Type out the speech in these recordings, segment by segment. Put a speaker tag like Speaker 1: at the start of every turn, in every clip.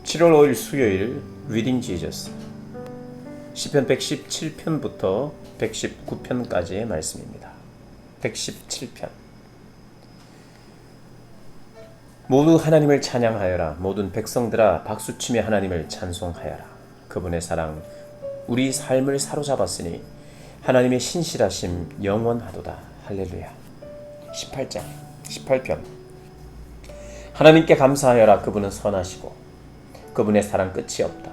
Speaker 1: 7월 5일 수요일 리딩 지저스 시편 117편부터 119편까지의 말씀입니다. 117편. 모두 하나님을 찬양하여라. 모든 백성들아 박수치며 하나님을 찬송하여라. 그분의 사랑 우리 삶을 사로잡았으니 하나님의 신실하심 영원하도다. 할렐루야. 18편. 하나님께 감사하여라. 그분은 선하시고 그분의 사랑 끝이 없다.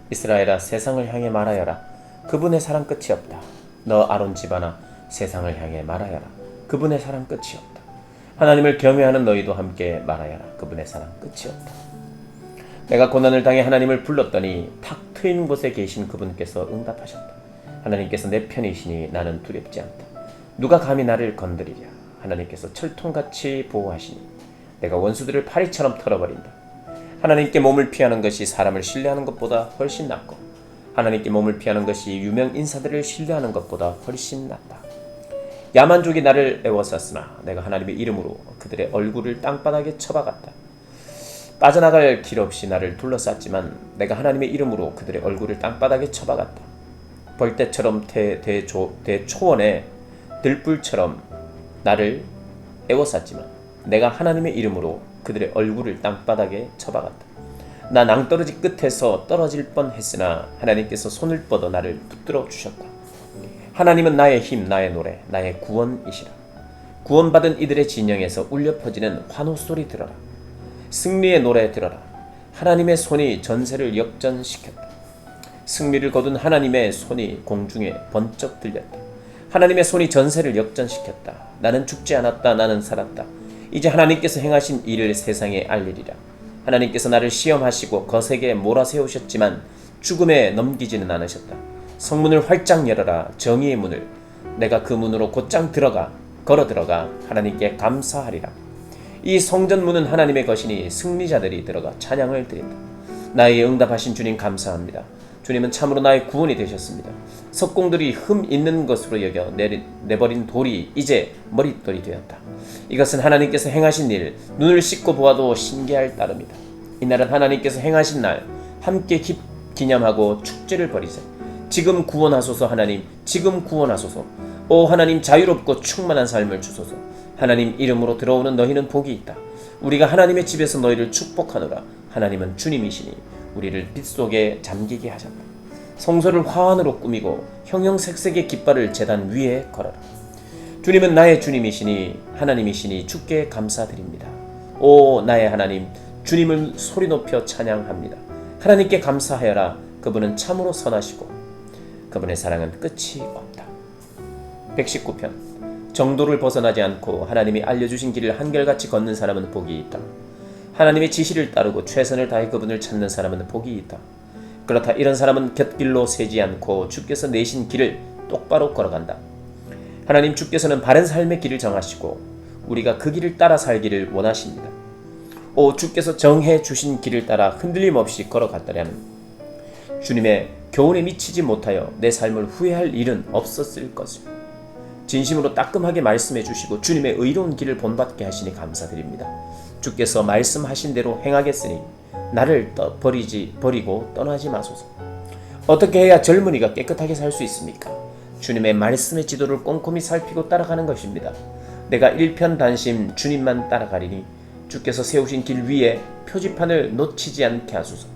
Speaker 1: 이스라엘아 세상을 향해 말하여라. 그분의 사랑 끝이 없다. 너 아론 집안아 세상을 향해 말하여라. 그분의 사랑 끝이 없다. 하나님을 경외하는 너희도 함께 말하여라. 그분의 사랑 끝이 없다. 내가 고난을 당해 하나님을 불렀더니 탁 트인 곳에 계신 그분께서 응답하셨다. 하나님께서 내 편이시니 나는 두렵지 않다. 누가 감히 나를 건드리랴. 하나님께서 철통같이 보호하시니 내가 원수들을 파리처럼 털어버린다. 하나님께 몸을 피하는 것이 사람을 신뢰하는 것보다 훨씬 낫고 하나님께 몸을 피하는 것이 유명 인사들을 신뢰하는 것보다 훨씬 낫다. 야만족이 나를 애워쌌으나 내가 하나님의 이름으로 그들의 얼굴을 땅바닥에 쳐박았다. 빠져나갈 길 없이 나를 둘러쌌지만 내가 하나님의 이름으로 그들의 얼굴을 땅바닥에 쳐박았다. 벌떼처럼 대초원의 들불처럼 나를 애워쌌지만 내가 하나님의 이름으로 그들의 얼굴을 땅바닥에 쳐박았다. 나 낭떠러지 끝에서 떨어질 뻔했으나 하나님께서 손을 뻗어 나를 붙들어 주셨다. 하나님은 나의 힘, 나의 노래, 나의 구원이시라. 구원받은 이들의 진영에서 울려 퍼지는 환호소리 들어라. 승리의 노래 들어라. 하나님의 손이 전세를 역전시켰다. 승리를 거둔 하나님의 손이 공중에 번쩍 들렸다. 하나님의 손이 전세를 역전시켰다. 나는 죽지 않았다. 나는 살았다. 이제 하나님께서 행하신 일을 세상에 알리리라. 하나님께서 나를 시험하시고 거세게 몰아세우셨지만 죽음에 넘기지는 않으셨다. 성문을 활짝 열어라. 정의의 문을. 내가 그 문으로 곧장 걸어 들어가 하나님께 감사하리라. 이 성전문은 하나님의 것이니 승리자들이 들어가 찬양을 드린다. 나의 응답하신 주님 감사합니다. 주님은 참으로 나의 구원이 되셨습니다. 석공들이 흠 있는 것으로 여겨 내버린 돌이 이제 머릿돌이 되었다. 이것은 하나님께서 행하신 일, 눈을 씻고 보아도 신기할 따름이다. 이날은 하나님께서 행하신 날, 함께 기념하고 축제를 벌이세. 지금 구원하소서. 하나님, 지금 구원하소서. 오 하나님, 자유롭고 충만한 삶을 주소서. 하나님 이름으로 들어오는 너희는 복이 있다. 우리가 하나님의 집에서 너희를 축복하노라. 하나님은 주님이시니 우리를 빛 속에 잠기게 하셨다. 성소를 화환으로 꾸미고 형형색색의 깃발을 제단 위에 걸어라. 주님은 나의 주님이시니 하나님이시니 주께 감사드립니다. 오 나의 하나님, 주님을 소리 높여 찬양합니다. 하나님께 감사하여라. 그분은 참으로 선하시고 그분의 사랑은 끝이 없다. 119편. 정도를 벗어나지 않고 하나님이 알려주신 길을 한결같이 걷는 사람은 복이 있다. 하나님의 지시를 따르고 최선을 다해 그분을 찾는 사람은 복이 있다. 그렇다. 이런 사람은 곁길로 새지 않고 주께서 내신 길을 똑바로 걸어간다. 하나님 주께서는 바른 삶의 길을 정하시고 우리가 그 길을 따라 살기를 원하십니다. 오 주께서 정해 주신 길을 따라 흔들림 없이 걸어갔다면 주님의 교훈에 미치지 못하여 내 삶을 후회할 일은 없었을 것을 진심으로 따끔하게 말씀해 주시고 주님의 의로운 길을 본받게 하시니 감사드립니다. 주께서 말씀하신 대로 행하겠으니 나를 버리고 떠나지 마소서. 어떻게 해야 젊은이가 깨끗하게 살 수 있습니까? 주님의 말씀의 지도를 꼼꼼히 살피고 따라가는 것입니다. 내가 일편단심 주님만 따라가리니 주께서 세우신 길 위에 표지판을 놓치지 않게 하소서.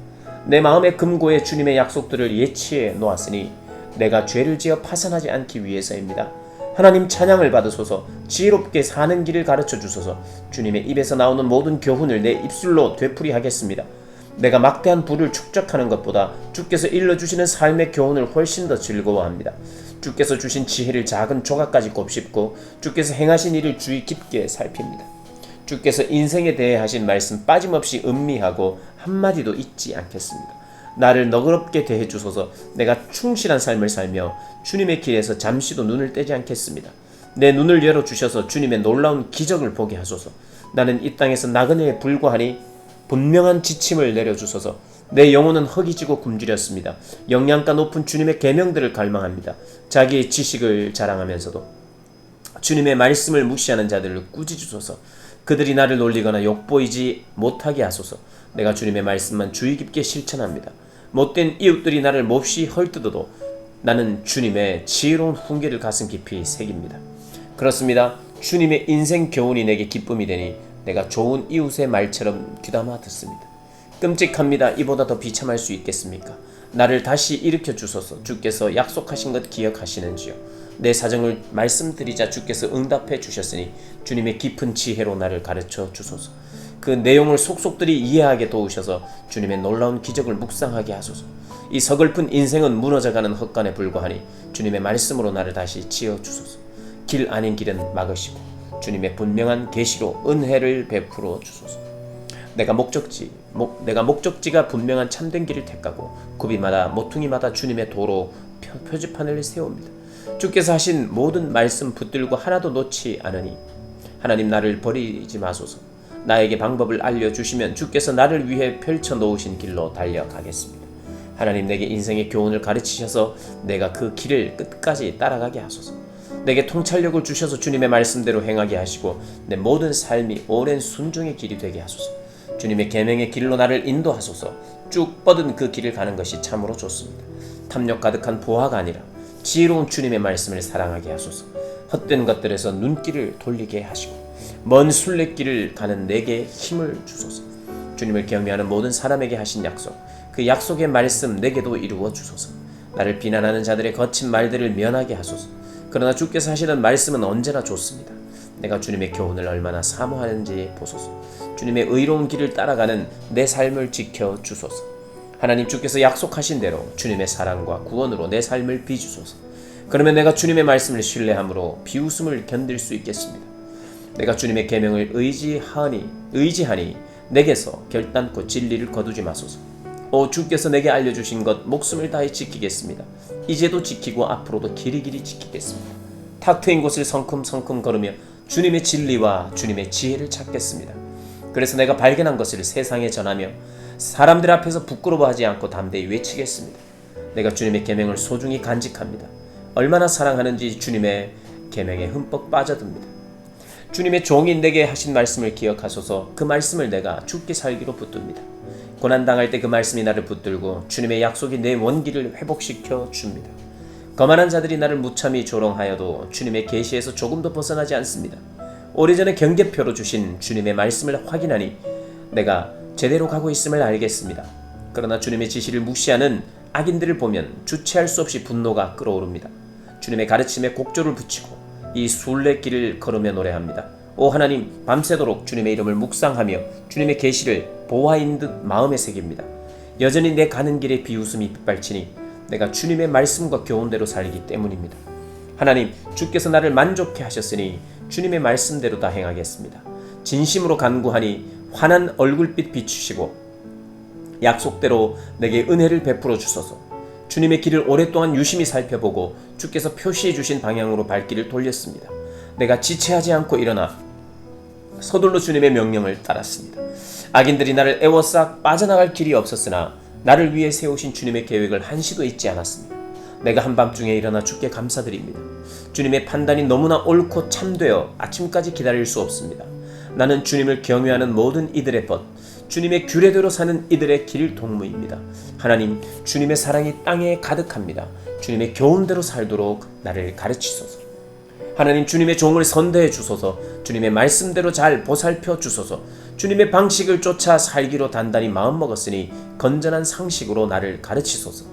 Speaker 1: 내 마음의 금고에 주님의 약속들을 예치해 놓았으니 내가 죄를 지어 파산하지 않기 위해서입니다. 하나님 찬양을 받으소서. 지혜롭게 사는 길을 가르쳐 주소서. 주님의 입에서 나오는 모든 교훈을 내 입술로 되풀이하겠습니다. 내가 막대한 부를 축적하는 것보다 주께서 일러주시는 삶의 교훈을 훨씬 더 즐거워합니다. 주께서 주신 지혜를 작은 조각까지 곱씹고 주께서 행하신 일을 주의 깊게 살핍니다. 주께서 인생에 대해 하신 말씀 빠짐없이 음미하고 한마디도 잊지 않겠습니다. 나를 너그럽게 대해 주소서. 내가 충실한 삶을 살며 주님의 길에서 잠시도 눈을 떼지 않겠습니다. 내 눈을 열어주셔서 주님의 놀라운 기적을 보게 하소서. 나는 이 땅에서 나그네에 불과하니 분명한 지침을 내려주소서. 내 영혼은 허기지고 굶주렸습니다. 영양가 높은 주님의 계명들을 갈망합니다. 자기의 지식을 자랑하면서도 주님의 말씀을 무시하는 자들을 꾸짖으소서. 그들이 나를 놀리거나 욕보이지 못하게 하소서. 내가 주님의 말씀만 주의 깊게 실천합니다. 못된 이웃들이 나를 몹시 헐뜯어도 나는 주님의 지혜로운 훈계를 가슴 깊이 새깁니다. 그렇습니다. 주님의 인생 교훈이 내게 기쁨이 되니 내가 좋은 이웃의 말처럼 귀담아 듣습니다. 끔찍합니다. 이보다 더 비참할 수 있겠습니까? 나를 다시 일으켜 주소서. 주께서 약속하신 것 기억하시는지요? 내 사정을 말씀드리자 주께서 응답해 주셨으니 주님의 깊은 지혜로 나를 가르쳐 주소서. 그 내용을 속속들이 이해하게 도우셔서 주님의 놀라운 기적을 묵상하게 하소서. 이 서글픈 인생은 무너져가는 헛간에 불과하니 주님의 말씀으로 나를 다시 지어 주소서. 길 아닌 길은 막으시고 주님의 분명한 계시로 은혜를 베풀어 주소서. 내가 목적지가 분명한 참된 길을 택하고 구비마다 모퉁이마다 주님의 도로 표지판을 세웁니다. 주께서 하신 모든 말씀 붙들고 하나도 놓지 않으니 하나님 나를 버리지 마소서. 나에게 방법을 알려주시면 주께서 나를 위해 펼쳐놓으신 길로 달려가겠습니다. 하나님 내게 인생의 교훈을 가르치셔서 내가 그 길을 끝까지 따라가게 하소서. 내게 통찰력을 주셔서 주님의 말씀대로 행하게 하시고 내 모든 삶이 오랜 순종의 길이 되게 하소서. 주님의 계명의 길로 나를 인도하소서. 쭉 뻗은 그 길을 가는 것이 참으로 좋습니다. 탐욕 가득한 보화가 아니라 지혜로운 주님의 말씀을 사랑하게 하소서. 헛된 것들에서 눈길을 돌리게 하시고 먼 순례길을 가는 내게 힘을 주소서. 주님을 경외하는 모든 사람에게 하신 약속, 그 약속의 말씀 내게도 이루어 주소서. 나를 비난하는 자들의 거친 말들을 면하게 하소서. 그러나 주께서 하시는 말씀은 언제나 좋습니다. 내가 주님의 교훈을 얼마나 사모하는지 보소서. 주님의 의로운 길을 따라가는 내 삶을 지켜 주소서. 하나님 주께서 약속하신 대로 주님의 사랑과 구원으로 내 삶을 비주소서. 그러면 내가 주님의 말씀을 신뢰함으로 비웃음을 견딜 수 있겠습니다. 내가 주님의 계명을 의지하니 내게서 결단코 진리를 거두지 마소서. 오 주께서 내게 알려주신 것 목숨을 다해 지키겠습니다. 이제도 지키고 앞으로도 길이길이 지키겠습니다. 탁 트인 곳을 성큼성큼 걸으며 주님의 진리와 주님의 지혜를 찾겠습니다. 그래서 내가 발견한 것을 세상에 전하며 사람들 앞에서 부끄러워하지 않고 담대히 외치겠습니다. 내가 주님의 계명을 소중히 간직합니다. 얼마나 사랑하는지 주님의 계명에 흠뻑 빠져듭니다. 주님의 종인 내게 하신 말씀을 기억하소서. 그 말씀을 내가 죽게 살기로 붙듭니다. 고난당할 때 그 말씀이 나를 붙들고 주님의 약속이 내 원기를 회복시켜 줍니다. 거만한 자들이 나를 무참히 조롱하여도 주님의 계시에서 조금도 벗어나지 않습니다. 오래전에 경계표로 주신 주님의 말씀을 확인하니 내가 제대로 가고 있음을 알겠습니다. 그러나 주님의 지시를 무시하는 악인들을 보면 주체할 수 없이 분노가 끓어오릅니다. 주님의 가르침에 곡조를 붙이고 이 순례길을 걸으며 노래합니다. 오 하나님, 밤새도록 주님의 이름을 묵상하며 주님의 계시를 보화인 듯 마음에 새깁니다. 여전히 내 가는 길에 비웃음이 빗발치니 내가 주님의 말씀과 교훈대로 살기 때문입니다. 하나님, 주께서 나를 만족해 하셨으니 주님의 말씀대로 다 행하겠습니다. 진심으로 간구하니 환한 얼굴빛 비추시고 약속대로 내게 은혜를 베풀어 주소서. 주님의 길을 오랫동안 유심히 살펴보고 주께서 표시해 주신 방향으로 발길을 돌렸습니다. 내가 지체하지 않고 일어나 서둘러 주님의 명령을 따랐습니다. 악인들이 나를 애워싸 빠져나갈 길이 없었으나 나를 위해 세우신 주님의 계획을 한시도 잊지 않았습니다. 내가 한밤중에 일어나 주께 감사드립니다. 주님의 판단이 너무나 옳고 참되어 아침까지 기다릴 수 없습니다. 나는 주님을 경외하는 모든 이들의 벗, 주님의 규례대로 사는 이들의 길 동무입니다. 하나님, 주님의 사랑이 땅에 가득합니다. 주님의 교훈대로 살도록 나를 가르치소서. 하나님, 주님의 종을 선대해 주소서. 주님의 말씀대로 잘 보살펴 주소서. 주님의 방식을 쫓아 살기로 단단히 마음먹었으니 건전한 상식으로 나를 가르치소서.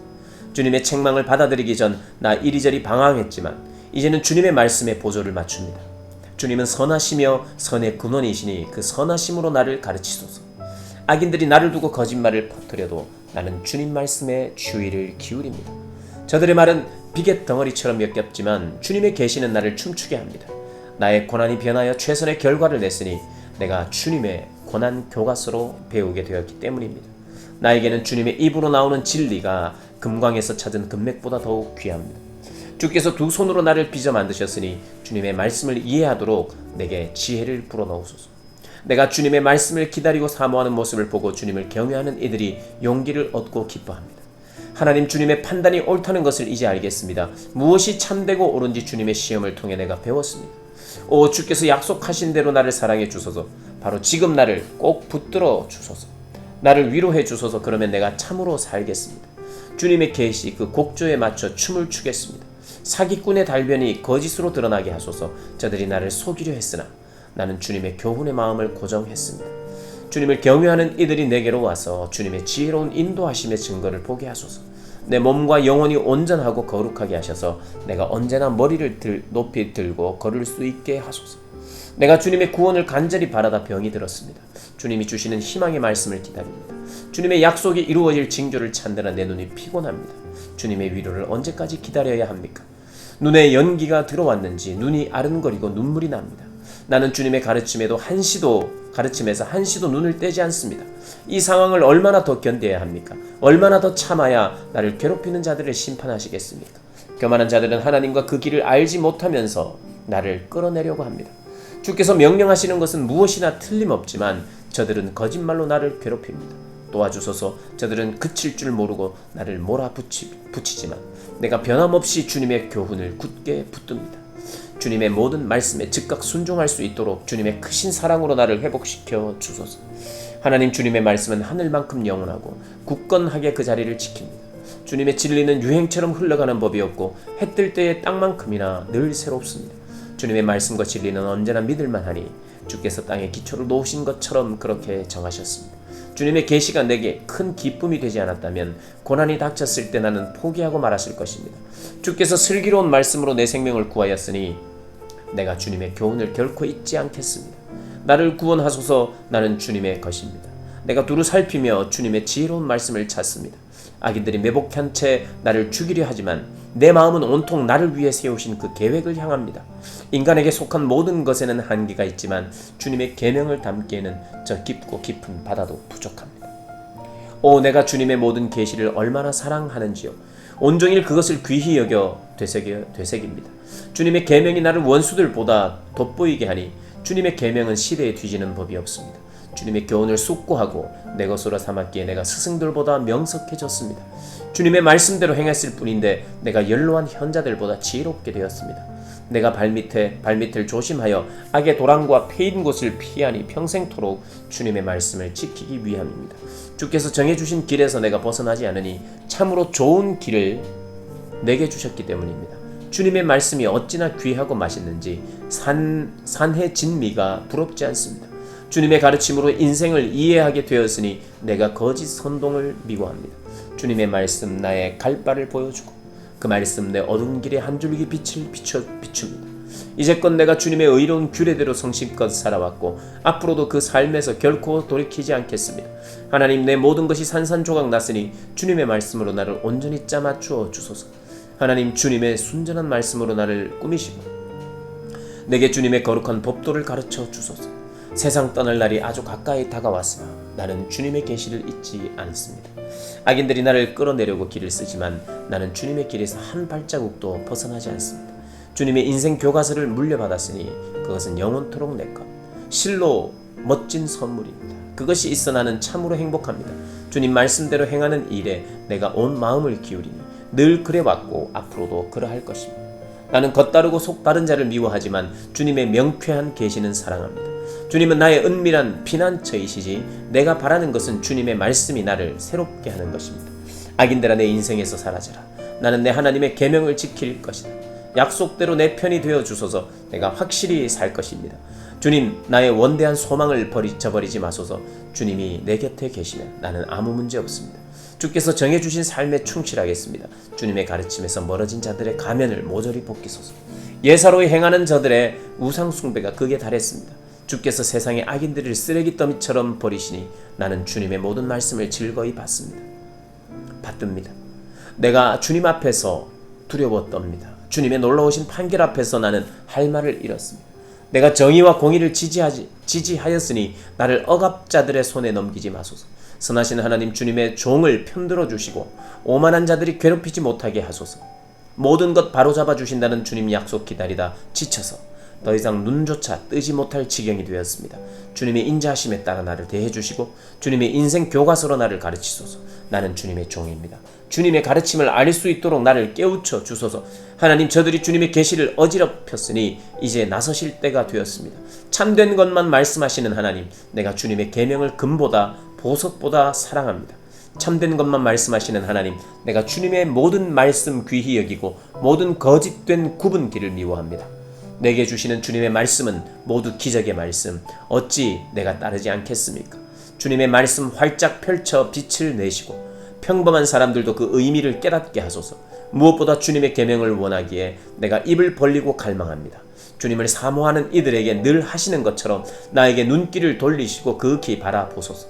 Speaker 1: 주님의 책망을 받아들이기 전 나 이리저리 방황했지만 이제는 주님의 말씀에 보조를 맞춥니다. 주님은 선하시며 선의 근원이시니 그 선하심으로 나를 가르치소서. 악인들이 나를 두고 거짓말을 퍼뜨려도 나는 주님 말씀에 주의를 기울입니다. 저들의 말은 비계 덩어리처럼 역겹지만 주님의 계시는 나를 춤추게 합니다. 나의 고난이 변하여 최선의 결과를 냈으니 내가 주님의 고난 교과서로 배우게 되었기 때문입니다. 나에게는 주님의 입으로 나오는 진리가 금광에서 찾은 금맥보다 더욱 귀합니다. 주께서 두 손으로 나를 빚어 만드셨으니 주님의 말씀을 이해하도록 내게 지혜를 불어넣으소서. 내가 주님의 말씀을 기다리고 사모하는 모습을 보고 주님을 경외하는 이들이 용기를 얻고 기뻐합니다. 하나님, 주님의 판단이 옳다는 것을 이제 알겠습니다. 무엇이 참되고 옳은지 주님의 시험을 통해 내가 배웠습니다. 오 주께서 약속하신 대로 나를 사랑해 주소서. 바로 지금 나를 꼭 붙들어 주소서. 나를 위로해 주소서. 그러면 내가 참으로 살겠습니다. 주님의 계시 그 곡조에 맞춰 춤을 추겠습니다. 사기꾼의 달변이 거짓으로 드러나게 하소서. 저들이 나를 속이려 했으나 나는 주님의 교훈의 마음을 고정했습니다. 주님을 경외하는 이들이 내게로 와서 주님의 지혜로운 인도하심의 증거를 보게 하소서. 내 몸과 영혼이 온전하고 거룩하게 하셔서 내가 언제나 머리를 높이 들고 걸을 수 있게 하소서. 내가 주님의 구원을 간절히 바라다 병이 들었습니다. 주님이 주시는 희망의 말씀을 기다립니다. 주님의 약속이 이루어질 징조를 찾느라 내 눈이 피곤합니다. 주님의 위로를 언제까지 기다려야 합니까? 눈에 연기가 들어왔는지 눈이 아른거리고 눈물이 납니다. 나는 주님의 가르침에서 한시도 눈을 떼지 않습니다. 이 상황을 얼마나 더 견뎌야 합니까? 얼마나 더 참아야 나를 괴롭히는 자들을 심판하시겠습니까? 교만한 자들은 하나님과 그 길을 알지 못하면서 나를 끌어내려고 합니다. 주께서 명령하시는 것은 무엇이나 틀림없지만 저들은 거짓말로 나를 괴롭힙니다. 도와주소서. 저들은 그칠 줄 모르고 나를 몰아붙이지만 내가 변함없이 주님의 교훈을 굳게 붙듭니다. 주님의 모든 말씀에 즉각 순종할 수 있도록 주님의 크신 사랑으로 나를 회복시켜 주소서. 하나님, 주님의 말씀은 하늘만큼 영원하고 굳건하게 그 자리를 지킵니다. 주님의 진리는 유행처럼 흘러가는 법이 없고 해 뜰 때의 땅만큼이나 늘 새롭습니다. 주님의 말씀과 진리는 언제나 믿을만하니 주께서 땅에 기초를 놓으신 것처럼 그렇게 정하셨습니다. 주님의 계시가 내게 큰 기쁨이 되지 않았다면 고난이 닥쳤을 때 나는 포기하고 말았을 것입니다. 주께서 슬기로운 말씀으로 내 생명을 구하였으니 내가 주님의 교훈을 결코 잊지 않겠습니다. 나를 구원하소서. 나는 주님의 것입니다. 내가 두루 살피며 주님의 지혜로운 말씀을 찾습니다. 악인들이 매복한 채 나를 죽이려 하지만 내 마음은 온통 나를 위해 세우신 그 계획을 향합니다. 인간에게 속한 모든 것에는 한계가 있지만 주님의 계명을 담기에는 저 깊고 깊은 바다도 부족합니다. 오, 내가 주님의 모든 계시를 얼마나 사랑하는지요. 온종일 그것을 귀히 여겨 되새깁니다. 주님의 계명이 나를 원수들보다 돋보이게 하니 주님의 계명은 시대에 뒤지는 법이 없습니다. 주님의 교훈을 숙고하고 내 것으로 삼았기에 내가 스승들보다 명석해졌습니다. 주님의 말씀대로 행했을 뿐인데 내가 연로한 현자들보다 지혜롭게 되었습니다. 내가 발밑을 조심하여 악의 도랑과 패인 곳을 피하니 평생토록 주님의 말씀을 지키기 위함입니다. 주께서 정해주신 길에서 내가 벗어나지 않으니 참으로 좋은 길을 내게 주셨기 때문입니다. 주님의 말씀이 어찌나 귀하고 맛있는지 산해 진미가 부럽지 않습니다. 주님의 가르침으로 인생을 이해하게 되었으니 내가 거짓 선동을 미워합니다. 주님의 말씀 나의 갈 바를 보여주고 그 말씀 내 어두운 길에 한 줄기 빛을 비춥니다. 이제껏 내가 주님의 의로운 규례대로 성심껏 살아왔고 앞으로도 그 삶에서 결코 돌이키지 않겠습니다. 하나님, 내 모든 것이 산산조각 났으니 주님의 말씀으로 나를 온전히 짜맞추어 주소서. 하나님, 주님의 순전한 말씀으로 나를 꾸미시고 내게 주님의 거룩한 법도를 가르쳐 주소서. 세상 떠날 날이 아주 가까이 다가왔으나 나는 주님의 계시를 잊지 않습니다. 악인들이 나를 끌어내려고 길을 쓰지만 나는 주님의 길에서 한 발자국도 벗어나지 않습니다. 주님의 인생 교과서를 물려받았으니 그것은 영원토록 내 것. 실로 멋진 선물입니다. 그것이 있어 나는 참으로 행복합니다. 주님 말씀대로 행하는 일에 내가 온 마음을 기울이니 늘 그래왔고 앞으로도 그러할 것입니다. 나는 겉다르고 속다른 자를 미워하지만 주님의 명쾌한 계시는 사랑합니다. 주님은 나의 은밀한 피난처이시지 내가 바라는 것은 주님의 말씀이 나를 새롭게 하는 것입니다. 악인들아, 내 인생에서 사라져라. 나는 내 하나님의 계명을 지킬 것이다. 약속대로 내 편이 되어 주소서. 내가 확실히 살 것입니다. 주님, 나의 원대한 소망을 저버리지 마소서. 주님이 내 곁에 계시면 나는 아무 문제 없습니다. 주께서 정해주신 삶에 충실하겠습니다. 주님의 가르침에서 멀어진 자들의 가면을 모조리 벗기소서. 예사로이 행하는 자들의 우상 숭배가 극에 달했습니다. 주께서 세상의 악인들을 쓰레기 더미처럼 버리시니 나는 주님의 모든 말씀을 즐거이 받듭니다. 내가 주님 앞에서 두려워 떱니다. 주님의 놀라우신 판결 앞에서 나는 할 말을 잃었습니다. 내가 정의와 공의를 지지하였으니 나를 억압자들의 손에 넘기지 마소서. 선하신 하나님, 주님의 종을 편들어 주시고 오만한 자들이 괴롭히지 못하게 하소서. 모든 것 바로잡아 주신다는 주님 약속 기다리다 지쳐서 더 이상 눈조차 뜨지 못할 지경이 되었습니다. 주님의 인자하심에 따라 나를 대해주시고 주님의 인생 교과서로 나를 가르치소서. 나는 주님의 종입니다. 주님의 가르침을 알 수 있도록 나를 깨우쳐 주소서. 하나님, 저들이 주님의 계시를 어지럽혔으니 이제 나서실 때가 되었습니다. 참된 것만 말씀하시는 하나님, 내가 주님의 계명을 금보다 보석보다 사랑합니다. 참된 것만 말씀하시는 하나님, 내가 주님의 모든 말씀 귀히 여기고 모든 거짓된 굽은 길을 미워합니다. 내게 주시는 주님의 말씀은 모두 기적의 말씀, 어찌 내가 따르지 않겠습니까? 주님의 말씀 활짝 펼쳐 빛을 내시고 평범한 사람들도 그 의미를 깨닫게 하소서. 무엇보다 주님의 계명을 원하기에 내가 입을 벌리고 갈망합니다. 주님을 사모하는 이들에게 늘 하시는 것처럼 나에게 눈길을 돌리시고 극히 바라보소서.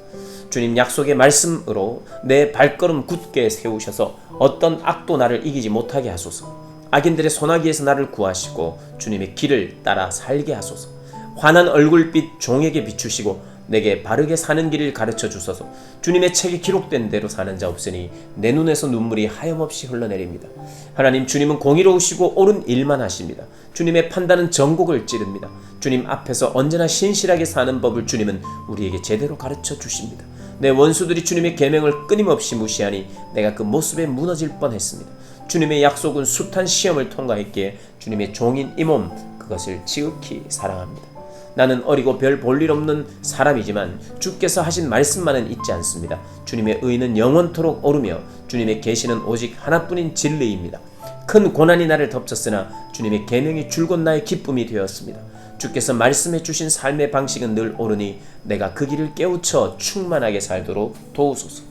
Speaker 1: 주님 약속의 말씀으로 내 발걸음 굳게 세우셔서 어떤 악도 나를 이기지 못하게 하소서. 악인들의 소나기에서 나를 구하시고 주님의 길을 따라 살게 하소서. 환한 얼굴빛 종에게 비추시고 내게 바르게 사는 길을 가르쳐 주소서. 주님의 책에 기록된 대로 사는 자 없으니 내 눈에서 눈물이 하염없이 흘러내립니다. 하나님, 주님은 공의로우시고 옳은 일만 하십니다. 주님의 판단은 전곡을 찌릅니다. 주님 앞에서 언제나 신실하게 사는 법을 주님은 우리에게 제대로 가르쳐 주십니다. 내 원수들이 주님의 계명을 끊임없이 무시하니 내가 그 모습에 무너질 뻔했습니다. 주님의 약속은 숱한 시험을 통과했기에 주님의 종인 이 몸 그것을 지극히 사랑합니다. 나는 어리고 별 볼 일 없는 사람이지만 주께서 하신 말씀만은 잊지 않습니다. 주님의 의는 영원토록 오르며 주님의 계시는 오직 하나뿐인 진리입니다. 큰 고난이 나를 덮쳤으나 주님의 계명이 줄곧 나의 기쁨이 되었습니다. 주께서 말씀해 주신 삶의 방식은 늘 옳으니 내가 그 길을 깨우쳐 충만하게 살도록 도우소서.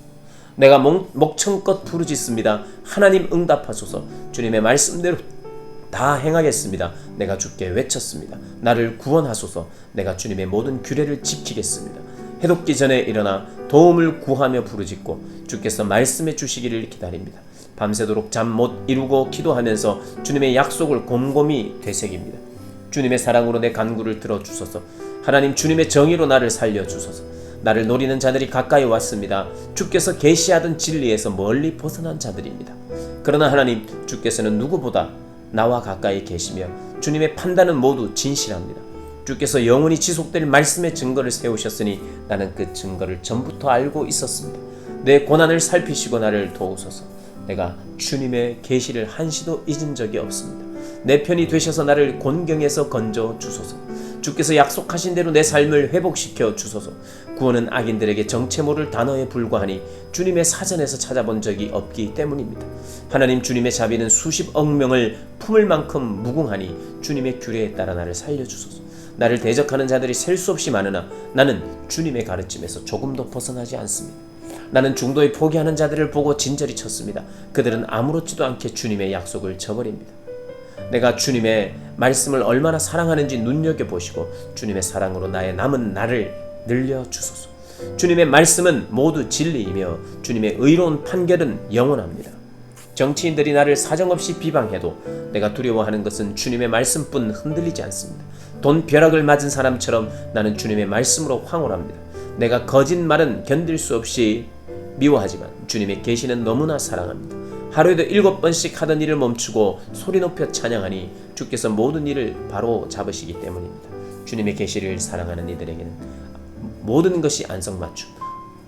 Speaker 1: 내가 목청껏 부르짖습니다. 하나님 응답하소서. 주님의 말씀대로 다 행하겠습니다. 내가 주께 외쳤습니다. 나를 구원하소서. 내가 주님의 모든 규례를 지키겠습니다. 해돋기 전에 일어나 도움을 구하며 부르짖고 주께서 말씀해 주시기를 기다립니다. 밤새도록 잠 못 이루고 기도하면서 주님의 약속을 곰곰이 되새깁니다. 주님의 사랑으로 내 간구를 들어주소서. 하나님, 주님의 정의로 나를 살려주소서. 나를 노리는 자들이 가까이 왔습니다. 주께서 계시하던 진리에서 멀리 벗어난 자들입니다. 그러나 하나님, 주께서는 누구보다 나와 가까이 계시며 주님의 판단은 모두 진실합니다. 주께서 영원히 지속될 말씀의 증거를 세우셨으니 나는 그 증거를 전부터 알고 있었습니다. 내 고난을 살피시고 나를 도우소서. 내가 주님의 계시를 한시도 잊은 적이 없습니다. 내 편이 되셔서 나를 곤경에서 건져 주소서. 주께서 약속하신 대로 내 삶을 회복시켜 주소서. 구원은 악인들에게 정체 모를 단어에 불과하니 주님의 사전에서 찾아본 적이 없기 때문입니다. 하나님, 주님의 자비는 수십억 명을 품을 만큼 무궁하니 주님의 규례에 따라 나를 살려주소서. 나를 대적하는 자들이 셀 수 없이 많으나 나는 주님의 가르침에서 조금도 벗어나지 않습니다. 나는 중도에 포기하는 자들을 보고 진저리 쳤습니다. 그들은 아무렇지도 않게 주님의 약속을 저버립니다. 내가 주님의 말씀을 얼마나 사랑하는지 눈여겨보시고 주님의 사랑으로 나의 남은 날을 늘려주소서. 주님의 말씀은 모두 진리이며 주님의 의로운 판결은 영원합니다. 정치인들이 나를 사정없이 비방해도 내가 두려워하는 것은 주님의 말씀뿐 흔들리지 않습니다. 돈 벼락을 맞은 사람처럼 나는 주님의 말씀으로 황홀합니다. 내가 거짓말은 견딜 수 없이 미워하지만 주님의 계시는 너무나 사랑합니다. 하루에도 7번씩 하던 일을 멈추고 소리 높여 찬양하니 주께서 모든 일을 바로 잡으시기 때문입니다. 주님의 계시를 사랑하는 이들에게는 모든 것이 안성맞춤,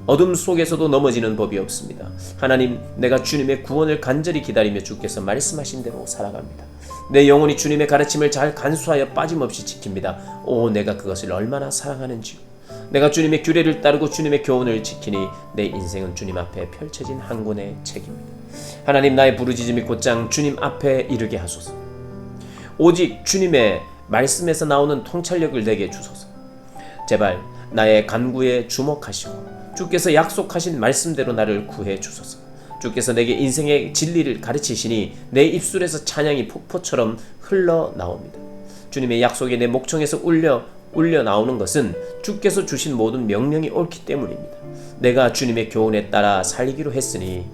Speaker 1: 어둠 속에서도 넘어지는 법이 없습니다. 하나님, 내가 주님의 구원을 간절히 기다리며 주께서 말씀하신 대로 살아갑니다. 내 영혼이 주님의 가르침을 잘 간수하여 빠짐없이 지킵니다. 오, 내가 그것을 얼마나 사랑하는지요. 내가 주님의 규례를 따르고 주님의 교훈을 지키니 내 인생은 주님 앞에 펼쳐진 한 권의 책입니다. 하나님, 나의 부르짖음이 곧장 주님 앞에 이르게 하소서. 오직 주님의 말씀에서 나오는 통찰력을 내게 주소서. 제발 나의 간구에 주목하시고 주께서 약속하신 말씀대로 나를 구해 주소서. 주께서 내게 인생의 진리를 가르치시니 내 입술에서 찬양이 폭포처럼 흘러나옵니다. 주님의 약속에 내 목청에서 울려 나오는 것은 주께서 주신 모든 명령이 옳기 때문입니다. 내가 주님의 교훈에 따라 살기로 했으니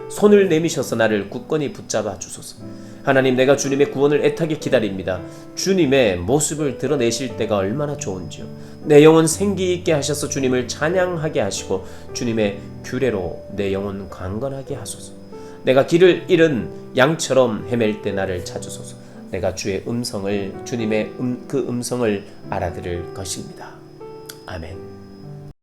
Speaker 1: 손을 내미셔서 나를 굳건히 붙잡아 주소서. 하나님, 내가 주님의 구원을 애타게 기다립니다. 주님의 모습을 드러내실 때가 얼마나 좋은지요. 내 영혼 생기 있게 하셔서 주님을 찬양하게 하시고 주님의 규례로 내 영혼 강건하게 하소서. 내가 길을 잃은 양처럼 헤맬 때 나를 찾으소서. 내가 주의 음성을, 주님의 그 음성을 알아들을 것입니다. 아멘.